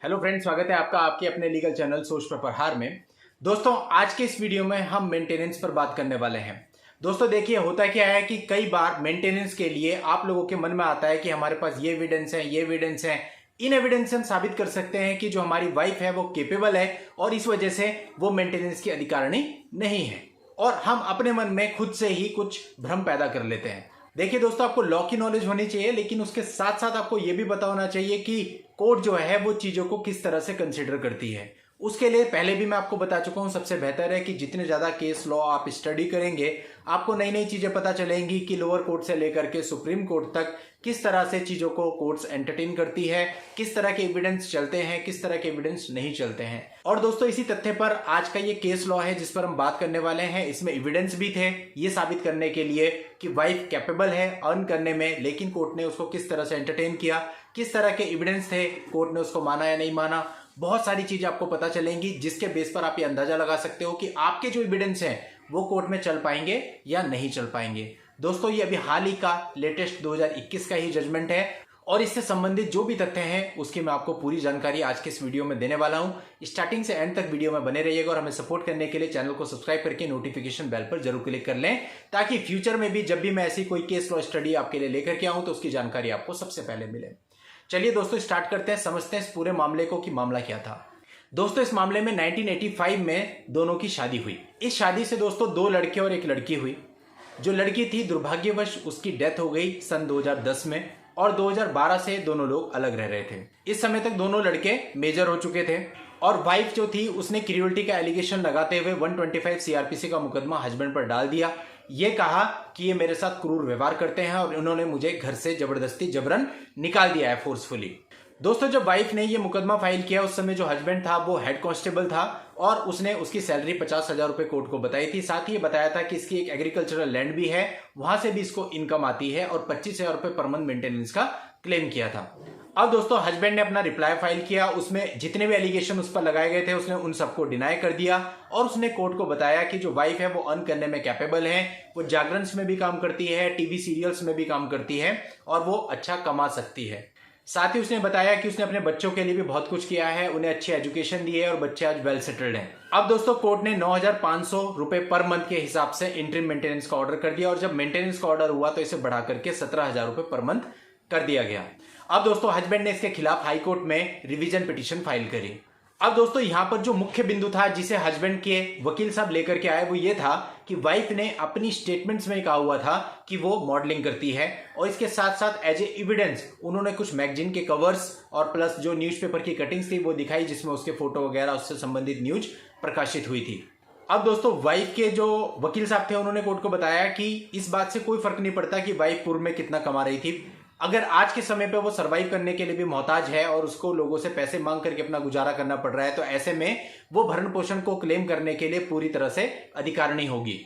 Hello friends, स्वागत है आपका आपके अपने लीगल चैनल सोच पर प्रहार में। दोस्तों, आज के इस वीडियो में हम मेंटेनेंस पर बात करने वाले हैं। दोस्तों देखिए, होता क्या है कि कई बार मेंटेनेंस के लिए आप लोगों के मन में आता है कि हमारे पास ये एविडेंस है, ये एविडेंस है। इन एविडेंस से हम साबित कर सकते हैं कि जो हमारी वाइफ है वो केपेबल है और इस वजह से वो मेंटेनेंस की अधिकारिणी नहीं है, और हम अपने मन में खुद से ही कुछ भ्रम पैदा कर लेते हैं। देखिए दोस्तों, आपको लॉ की नॉलेज होनी चाहिए, लेकिन उसके साथ साथ आपको यह भी पता होना चाहिए कि कोर्ट जो है वो चीजों को किस तरह से कंसीडर करती है। उसके लिए पहले भी मैं आपको बता चुका हूं, सबसे बेहतर है कि जितने ज्यादा केस लॉ आप स्टडी करेंगे, आपको नई नई चीजें पता चलेंगी कि लोअर कोर्ट से लेकर के सुप्रीम कोर्ट तक किस तरह से चीजों को कोर्ट्स एंटरटेन करती है, किस तरह के एविडेंस चलते हैं, किस तरह के एविडेंस नहीं चलते हैं। और दोस्तों, इसी तथ्य पर आज का ये केस लॉ है जिस पर हम बात करने वाले हैं। इसमें एविडेंस भी थे ये साबित करने के लिए कि वाइफ कैपेबल है अर्न करने में, लेकिन कोर्ट ने उसको किस तरह से एंटरटेन किया, किस तरह के एविडेंस थे, कोर्ट ने उसको माना या नहीं माना। बहुत सारी चीजें आपको पता चलेंगी जिसके बेस पर आप ये अंदाजा लगा सकते हो कि आपके जो एविडेंस हैं वो कोर्ट में चल पाएंगे या नहीं चल पाएंगे। दोस्तों, ये अभी हाल ही का लेटेस्ट 2021 का ही जजमेंट है और इससे संबंधित जो भी तथ्य हैं उसकी मैं आपको पूरी जानकारी आज के इस वीडियो में देने वाला हूं। स्टार्टिंग से एंड तक वीडियो में बने रहिएगा और हमें सपोर्ट करने के लिए चैनल को सब्सक्राइब करके नोटिफिकेशन बेल पर जरूर क्लिक कर लें, ताकि फ्यूचर में भी जब भी मैं ऐसी कोई केस लॉ स्टडी आपके लिए लेकर के आऊं तो उसकी जानकारी आपको सबसे पहले मिले। चलिए दोस्तों, स्टार्ट करते हैं, समझते हैं इस पूरे मामले को कि मामला क्या था। दोस्तों, इस मामले में 1985 में दोनों की शादी हुई। इस शादी से दोस्तों 2 लड़के और 1 लड़की हुई। जो लड़की थी, दुर्भाग्यवश उसकी डेथ हो गई सन 2010 में, और 2012 से दोनों लोग अलग रह रहे थे। इस समय तक दोनों लड़के मेजर हो चुके थे और वाइफ जो थी उसने क्रूरल्टी का एलिगेशन लगाते हुए 125 सीआरपीसी का मुकदमा हस्बैंड पर डाल दिया। ये कहा कि ये मेरे साथ क्रूर व्यवहार करते हैं और उन्होंने मुझे घर से जबरदस्ती जबरन निकाल दिया है, फोर्सफुली। दोस्तों, जब वाइफ ने ये मुकदमा फाइल किया उस समय जो हस्बैंड था वो हेड कांस्टेबल था और उसने उसकी सैलरी 50,000 रुपए कोर्ट को बताई थी। साथ ही ये बताया था कि इसकी एक एग्रीकल्चरल लैंड भी है, वहां से भी इसको इनकम आती है, और 25,000 रुपए पर मंथ मेंटेनेंस का क्लेम किया था। अब दोस्तों, हस्बैंड ने अपना रिप्लाई फाइल किया। उसमें जितने भी एलिगेशन उस पर लगाए गए थे उसने उन सबको डिनाई कर दिया और उसने कोर्ट को बताया कि जो वाइफ है वो अर्न करने में कैपेबल है, वो जागरणस में भी काम करती है, टीवी सीरियल्स में भी काम करती है और वो अच्छा कमा सकती है। साथ ही उसने बताया कि उसने अपने बच्चों के लिए भी बहुत कुछ किया है, उन्हें अच्छी एजुकेशन दी है और बच्चे आज वेल सेटल्ड हैं। अब दोस्तों, कोर्ट ने 9,500 रुपए पर मंथ के हिसाब से इंटरिम मेंटेनेंस का ऑर्डर कर दिया और जब मेंटेनेंस का ऑर्डर हुआ तो इसे बढ़ा करके 17,000 रुपए पर मंथ कर दिया गया। अब दोस्तों, हस्बैंड ने इसके खिलाफ हाई कोर्ट में रिवीजन पिटीशन फाइल करी। अब दोस्तों, यहां पर जो मुख्य बिंदु था जिसे हस्बैंड के वकील साहब लेकर के आए वो ये था कि वाइफ ने अपनी स्टेटमेंट्स में कहा हुआ था कि वो मॉडलिंग करती है, और इसके साथ साथ एज ए एविडेंस उन्होंने कुछ मैगजीन के कवर्स और प्लस जो न्यूज़पेपर की कटिंग्स थी वो दिखाई, जिसमें उसके फोटो वगैरह उससे संबंधित न्यूज प्रकाशित हुई थी। अब दोस्तों, वाइफ के जो वकील साहब थे उन्होंने कोर्ट को बताया कि इस बात से कोई फर्क नहीं पड़ता कि वाइफ पूर्व में कितना कमा रही थी, अगर आज के समय पे वो सरवाइव करने के लिए भी मोहताज है और उसको लोगों से पैसे मांग करके अपना गुजारा करना पड़ रहा है, तो ऐसे में वो भरण पोषण को क्लेम करने के लिए पूरी तरह से अधिकारिणी होगी।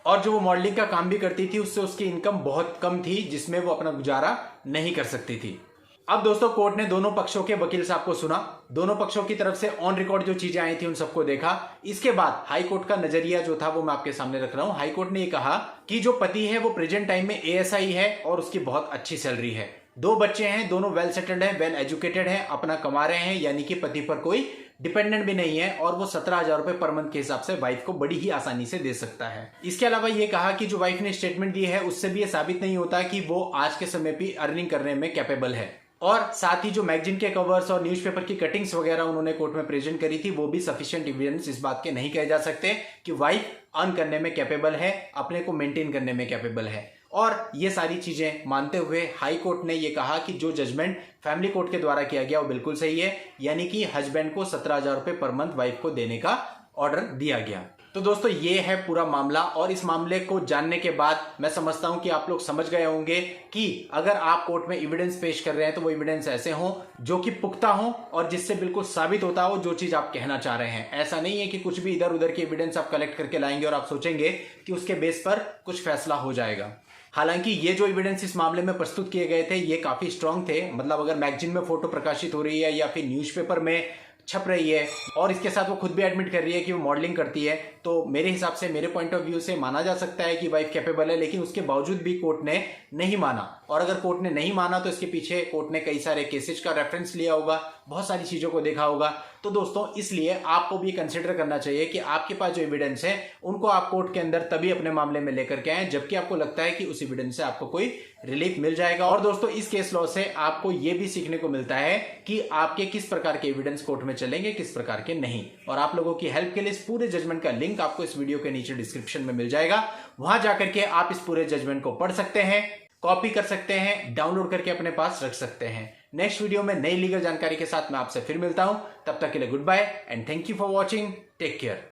और जो वो मॉडलिंग का काम भी करती थी उससे उसकी इनकम बहुत कम थी, जिसमें वो अपना गुजारा नहीं कर सकती थी। अब दोस्तों, कोर्ट ने दोनों पक्षों के वकील साहब को सुना, दोनों पक्षों की तरफ से ऑन रिकॉर्ड जो चीजें आई थी उन सबको देखा। इसके बाद हाई कोर्ट का नजरिया जो था वो मैं आपके सामने रख रहा हूं। हाई कोर्ट ने ये कहा कि जो पति है वो प्रेजेंट टाइम में एएसआई है और उसकी बहुत अच्छी सैलरी है, 2 बच्चे हैं, दोनों वेल सेटल्ड हैं, वेल एजुकेटेड हैं, अपना कमा रहे हैं, यानी कि पति पर कोई डिपेंडेंट भी नहीं है, और वो 17,000 रुपए पर मंथ के हिसाब से वाइफ को बड़ी ही आसानी से दे सकता है। इसके अलावा ये कहा कि जो वाइफ ने स्टेटमेंट दी है उससे भी ये साबित नहीं होता कि वो आज के समय पे अर्निंग करने में कैपेबल है, और साथ ही जो मैगजीन के कवर्स और न्यूज़पेपर की कटिंग्स वगैरह उन्होंने कोर्ट में प्रेजेंट करी थी वो भी सफिशिएंट एविडेंस इस बात के नहीं कहे जा सकते कि वाइफ अर्न करने में कैपेबल है, अपने को मेंटेन करने में कैपेबल है। और ये सारी चीजें मानते हुए हाई कोर्ट ने ये कहा कि जो जजमेंट फैमिली कोर्ट के द्वारा किया गया वो बिल्कुल सही है, यानी कि हस्बैंड को 17,000 रुपए पर मंथ वाइफ को देने का ऑर्डर दिया गया। तो दोस्तों, ये है पूरा मामला, और इस मामले को जानने के बाद मैं समझता हूं कि आप लोग समझ गए होंगे कि अगर आप कोर्ट में एविडेंस पेश कर रहे हैं तो वो एविडेंस ऐसे हों जो कि पुख्ता हों और जिससे बिल्कुल साबित होता हो जो चीज आप कहना चाह रहे हैं। ऐसा नहीं है कि कुछ भी इधर उधर की एविडेंस आप कलेक्ट करके लाएंगे और आप सोचेंगे कि उसके बेस पर कुछ फैसला हो जाएगा। हालांकि ये जो एविडेंस इस मामले में प्रस्तुत किए गए थे ये काफी स्ट्रांग थे, मतलब अगर मैगजीन में फोटो प्रकाशित हो रही है या फिर न्यूज़पेपर में छप रही है और इसके साथ वो खुद भी एडमिट कर रही है कि वो मॉडलिंग करती है, तो मेरे हिसाब से, मेरे पॉइंट ऑफ व्यू से माना जा सकता है कि वाइफ कैपेबल है। लेकिन उसके बावजूद भी कोर्ट ने नहीं माना और अगर कोर्ट ने नहीं माना तो इसके पीछे कोर्ट ने कई सारे केसेस का रेफरेंस लिया होगा, बहुत सारी चीजों को देखा होगा। तो दोस्तों इसलिए आपको भी कंसिडर करना चाहिए कि आपके पास जो एविडेंस है उनको आप कोर्ट के अंदर तभी अपने मामले में लेकर के आए जबकि आपको लगता है कि उस एविडेंस से आपको कोई रिलीफ मिल जाएगा। और दोस्तों इस केस लॉ से आपको यह भी सीखने को मिलता है कि आपके किस प्रकार के एविडेंस कोर्ट में चलेंगे, किस प्रकार के नहीं। और आप लोगों की हेल्प के लिए इस पूरे जजमेंट का लिंक आपको इस वीडियो के नीचे डिस्क्रिप्शन में मिल जाएगा। वहां जाकर के आप इस पूरे जजमेंट को पढ़ सकते हैं, कॉपी कर सकते हैं, डाउनलोड करके अपने पास रख सकते हैं। नेक्स्ट वीडियो में नई लीगल जानकारी के साथ मैं आपसे फिर मिलता हूं। तब तक के लिए good bye and thank you for watching. Take care.